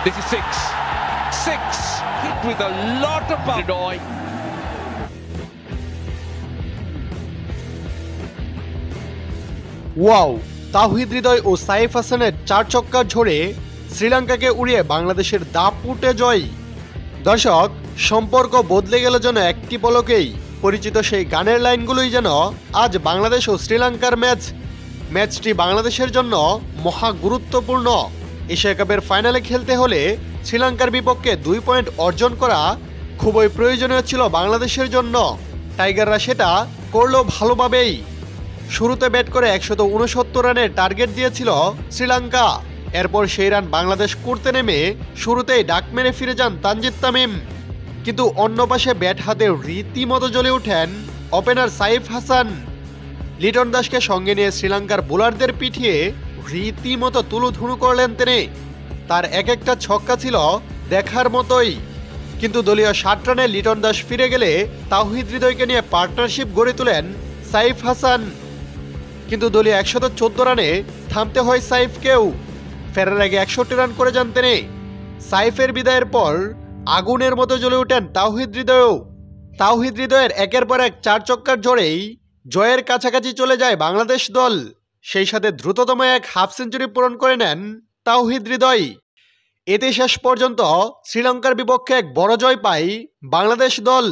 This is six. Six. Hit with a lot of power. Wow, Towhid Hridoy ও সাইফ হাসানের 4 ছক্কার ঝড়ে শ্রীলঙ্কাকে উড়িয়ে বাংলাদেশের দাপুটে জয়। দর্শক, সম্পর্ক বদলে গেল যেন একটি পলকেই। পরিচিত সেই গানের লাইনগুলোই যেন আজ বাংলাদেশ ও শ্রীলঙ্কার ম্যাচটি বাংলাদেশের জন্য মহা গুরুত্বপূর্ণ। এশিয়া কাপের ফাইনালে খেলতে হলে শ্রীলঙ্কার বিপক্ষে 2 পয়েন্ট অর্জন করা খুবই প্রয়োজনীয় ছিল বাংলাদেশের জন্য। টাইগাররা সেটা করলো ভালোভাবেই। শুরুতে ব্যাট করে 169 রানের টার্গেট দিয়েছিল শ্রীলঙ্কা। এরপর সেই রান বাংলাদেশ করতে নেমে শুরুতেই ডাক মেরে ফিরে যান তানজিদ তামিম। কিন্তু অন্য পাশে ব্যাট হাতে রীতিমতো জ্বলে ওঠেন ওপেনার সাইফ হাসান। লিটন দাসকে সঙ্গে নিয়ে শ্রীলঙ্কার বোলারদের পিঠিয়ে রীতিমতো তুলুধুনু করলেন তিনি। তার এক একটা ছক্কা ছিল দেখার মতোই। কিন্তু দলীয় 60 রানে লিটন দাস ফিরে গেলে তাওহিদ হৃদয়কে নিয়ে পার্টনারশিপ গড়ে তোলেন সাইফ হাসান। কিন্তু দলীয় 114 রানে থামতে হয় সাইফকেও। ফেরার আগে 61 রান করে যান তিনি। সাইফের বিদায়ের পর আগুনের মতো জ্বলে ওঠেন তাওহিদ হৃদয়ও। তাওহিদ হৃদয়ের একের পর এক 4 ছক্কার জোরেই জয়ের কাছাকাছি চলে যায় বাংলাদেশ দল। সেই সাথে দ্রুততম এক হাফ সেঞ্চুরি পূরণ করে নেন তাওহিদ হৃদয়। এতে শেষ পর্যন্ত শ্রীলঙ্কার বিপক্ষে এক বড় জয় পায় বাংলাদেশ দল।